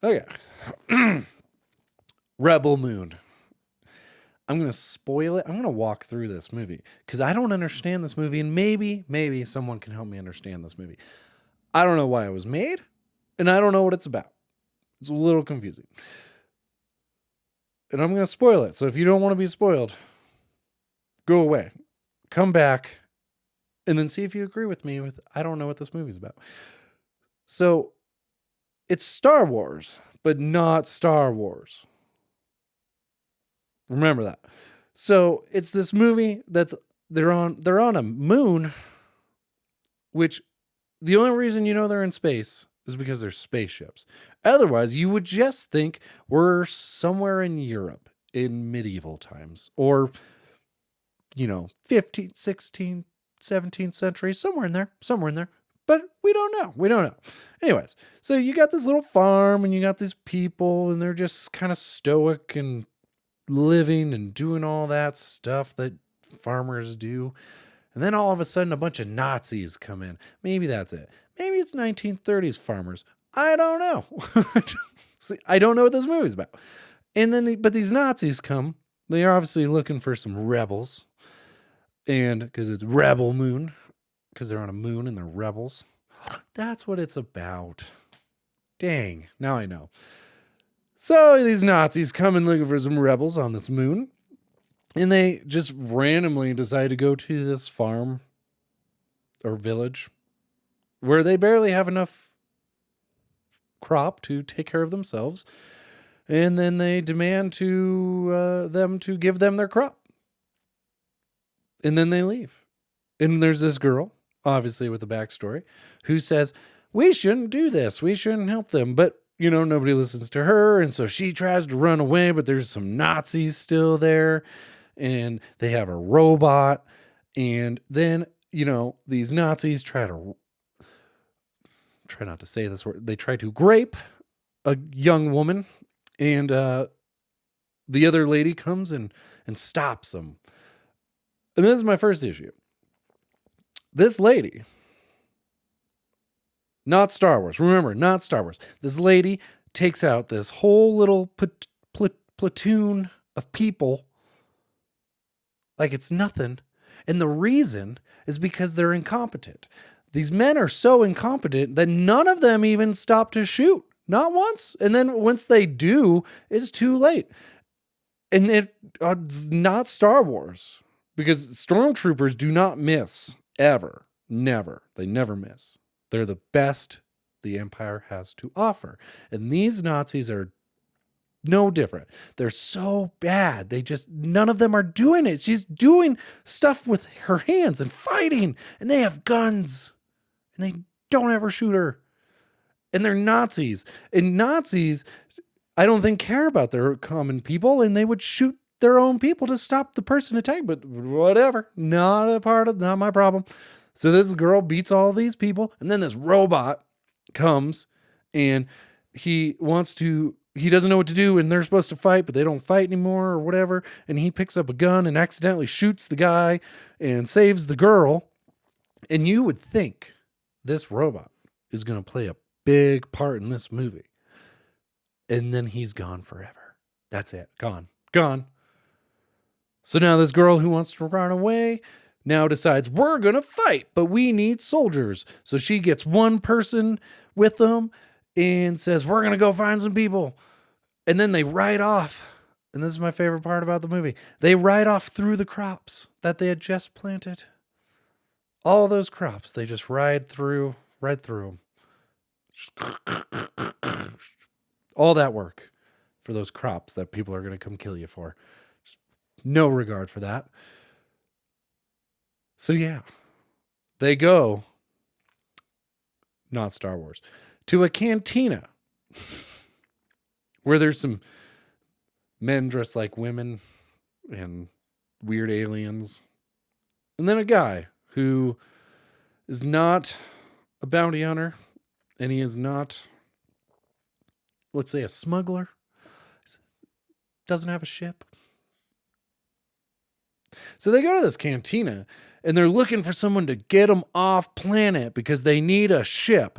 Okay. Rebel Moon. I'm going to spoil it. I'm going to walk through this movie because I don't understand this movie, and maybe someone can help me understand this movie. I don't know why it was made, and I don't know what it's about. It's a little confusing. And I'm going to spoil it. So if you don't want to be spoiled, go away. Come back and then see if you agree with me with I don't know what this movie's about. So it's Star Wars, but not Star Wars. Remember that. So it's this movie that's they're on a moon, which the only reason you know they're in space is because they're spaceships. Otherwise, you would just think we're somewhere in Europe in medieval times or 15th, 16th, 17th century, somewhere in there. But we don't know. Anyways, so you got this little farm and you got these people and they're just kind of stoic and living and doing all that stuff that farmers do. And then all of a sudden a bunch of Nazis come in. Maybe that's it. Maybe it's 1930s farmers. I don't know. See, I don't know what this movie's about. And then but these Nazis come. They are obviously looking for some rebels. And because it's Rebel Moon, because they're on a moon and they're rebels. That's what it's about. Dang, now I know. So these Nazis come and looking for some rebels on this moon. And they just randomly decide to go to this farm or village where they barely have enough crop to take care of themselves. And then they demand to them to give them their crop. And then they leave. And there's this girl, obviously with a backstory, who says, we shouldn't do this. We shouldn't help them. But, nobody listens to her. And so she tries to run away, but there's some Nazis still there. And they have a robot. And then, these Nazis try not to say this word. They try to grape a young woman. And the other lady comes and stops them. And this is my first issue. This lady, not Star Wars. Remember, not Star Wars. This lady takes out this whole little platoon of people like it's nothing. And the reason is because they're incompetent. These men are so incompetent that none of them even stop to shoot. Not once. And then once they do, it's too late. And it's not Star Wars. Because stormtroopers do not miss, ever. Never. They never miss. They're the best the Empire has to offer. And these Nazis are no different. They're so bad. None of them are doing it. She's doing stuff with her hands and fighting. And they have guns. And they don't ever shoot her. And they're Nazis. And Nazis, I don't think, care about their common people. And they would shoot their own people to stop the person attack, but whatever, not my problem. So this girl beats all these people, and then this robot comes and he doesn't know what to do, and they're supposed to fight, but they don't fight anymore or whatever. And he picks up a gun and accidentally shoots the guy and saves the girl. And you would think this robot is going to play a big part in this movie. And then he's gone forever. That's it. Gone. So now this girl who wants to run away now decides we're going to fight, but we need soldiers. So she gets one person with them and says, we're going to go find some people. And then they ride off. And this is my favorite part about the movie. They ride off through the crops that they had just planted. All those crops, they just ride through them. All that work for those crops that people are going to come kill you for. No regard for that. So yeah, they go, not Star Wars, to a cantina where there's some men dressed like women and weird aliens. And then a guy who is not a bounty hunter and he is not, let's say, a smuggler, doesn't have a ship. So they go to this cantina and they're looking for someone to get them off planet because they need a ship.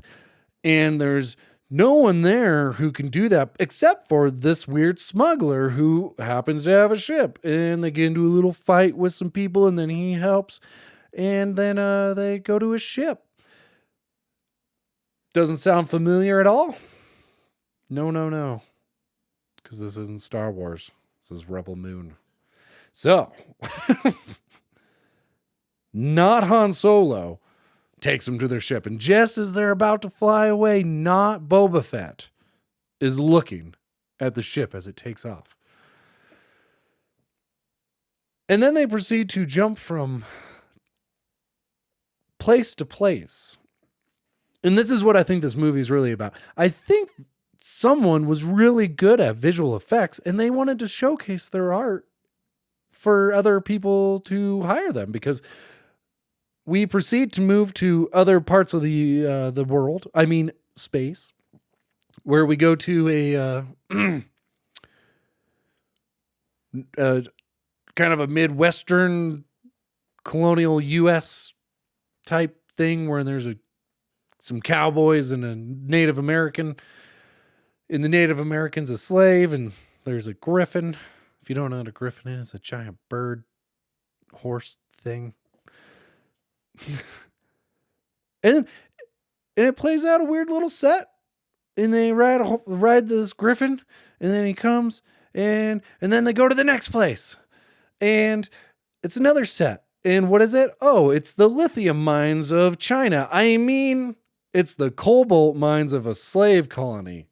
And there's no one there who can do that except for this weird smuggler who happens to have a ship. And they get into a little fight with some people, and then he helps. And then they go to his ship. Doesn't sound familiar at all? No. Because this isn't Star Wars. This is Rebel Moon. So, not Han Solo takes them to their ship. And just as they're about to fly away, not Boba Fett is looking at the ship as it takes off. And then they proceed to jump from place to place. And this is what I think this movie is really about. I think someone was really good at visual effects, and they wanted to showcase their art for other people to hire them, because we proceed to move to other parts of the world. I mean, space, where we go to a kind of a Midwestern colonial U.S. type thing, where there's some cowboys and a Native American. And the Native American's a slave, and there's a griffin. If you don't know what a griffin is, a giant bird horse thing. and it plays out a weird little set. And they ride this griffin, and then he comes, and then they go to the next place. And it's another set. And what is it? Oh, it's the lithium mines of China. I mean, it's the cobalt mines of a slave colony.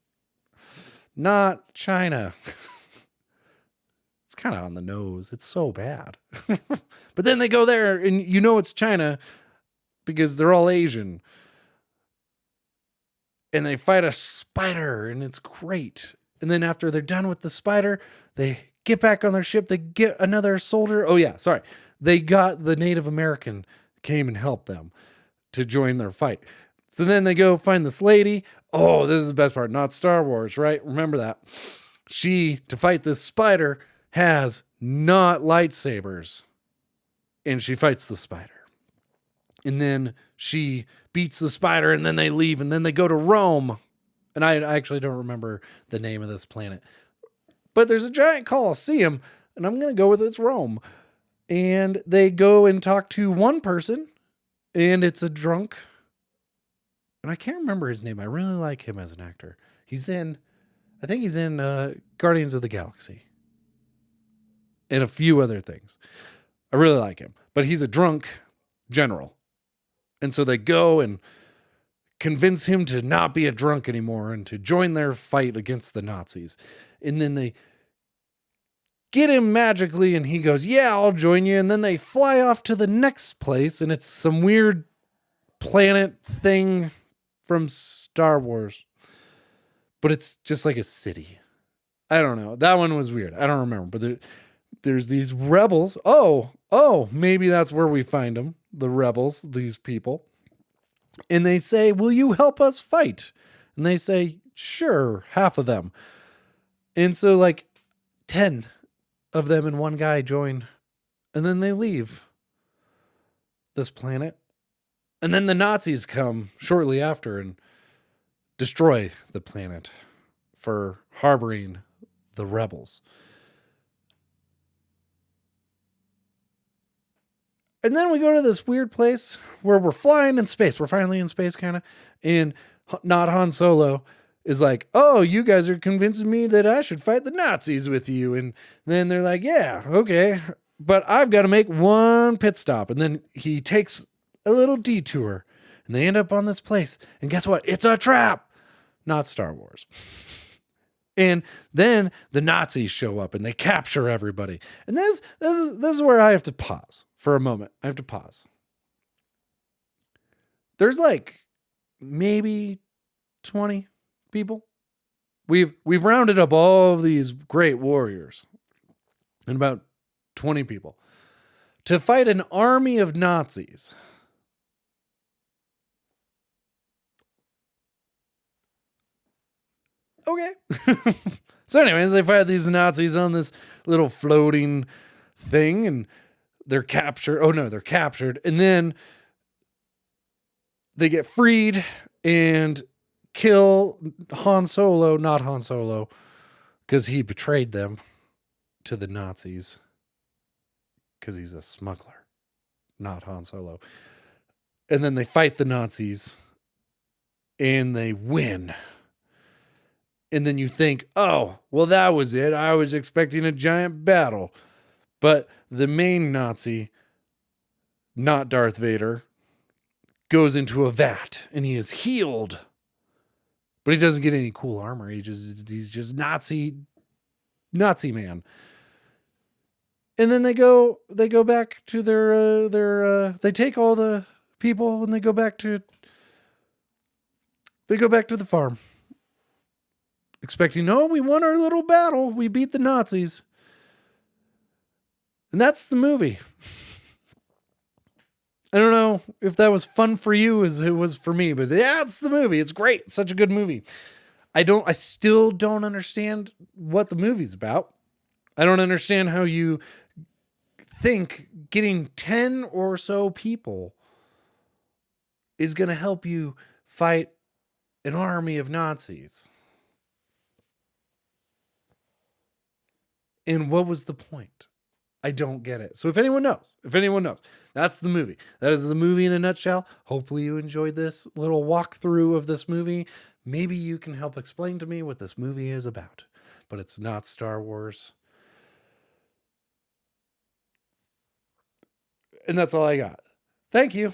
Not China. It's kind of on the nose. It's so bad. But then they go there, and you know it's China because they're all Asian. And they fight a spider, and it's great. And then after they're done with the spider, they get back on their ship. They get another soldier. Oh, yeah, sorry. They got the Native American came and helped them to join their fight. So then they go find this lady. Oh, this is the best part. Not Star Wars, right? Remember that. She, to fight this spider, has not lightsabers. And she fights the spider. And then she beats the spider, and then they leave, and then they go to Rome. And I actually don't remember the name of this planet. But there's a giant Colosseum, and I'm going to go with it's Rome. And they go and talk to one person, and it's a drunk. And I can't remember his name. I really like him as an actor. I think he's in Guardians of the Galaxy. And a few other things. I really like him. But he's a drunk general. And so they go and convince him to not be a drunk anymore and to join their fight against the Nazis. And then they get him magically, and he goes, yeah, I'll join you. And then they fly off to the next place, and it's some weird planet thing from Star Wars. But it's just like a city. I don't know. That one was weird. I don't remember. But there's these rebels. Oh, maybe that's where we find them. The rebels, these people. And they say, will you help us fight? And they say, sure, half of them. And so like 10 of them and one guy join. And then they leave this planet. And then the Nazis come shortly after and destroy the planet for harboring the rebels. And then we go to this weird place where we're flying in space. We're finally in space, kind of. And not Han Solo is like, oh, you guys are convincing me that I should fight the Nazis with you. And then they're like, yeah, okay. But I've got to make one pit stop. And then he takes a little detour. And they end up on this place. And guess what? It's a trap. Not Star Wars. And then the Nazis show up and they capture everybody. And this is where I have to pause for a moment. I have to pause. There's like maybe 20 people. We've rounded up all of these great warriors and about 20 people to fight an army of Nazis. Okay. So anyways, they fight these Nazis on this little floating thing, and they're captured. Oh no, they're captured. And then they get freed and kill Han Solo, not Han Solo, because he betrayed them to the Nazis because he's a smuggler, not Han Solo. And then they fight the Nazis and they win. And then you think, oh, well, that was it. I was expecting a giant battle. But the main Nazi, not Darth Vader, goes into a vat and he is healed. But he doesn't get any cool armor. He's just Nazi man. And then they go back to their they take all the people and they go back to the farm. Expecting, oh, we won our little battle. We beat the Nazis. And that's the movie. I don't know if that was fun for you as it was for me, but that's the movie. It's great. It's such a good movie. I still don't understand what the movie's about. I don't understand how you think getting 10 or so people is going to help you fight an army of Nazis. And what was the point? I don't get it. So if anyone knows, that's the movie. That is the movie in a nutshell. Hopefully you enjoyed this little walkthrough of this movie. Maybe you can help explain to me what this movie is about. But it's not Star Wars. And that's all I got. Thank you.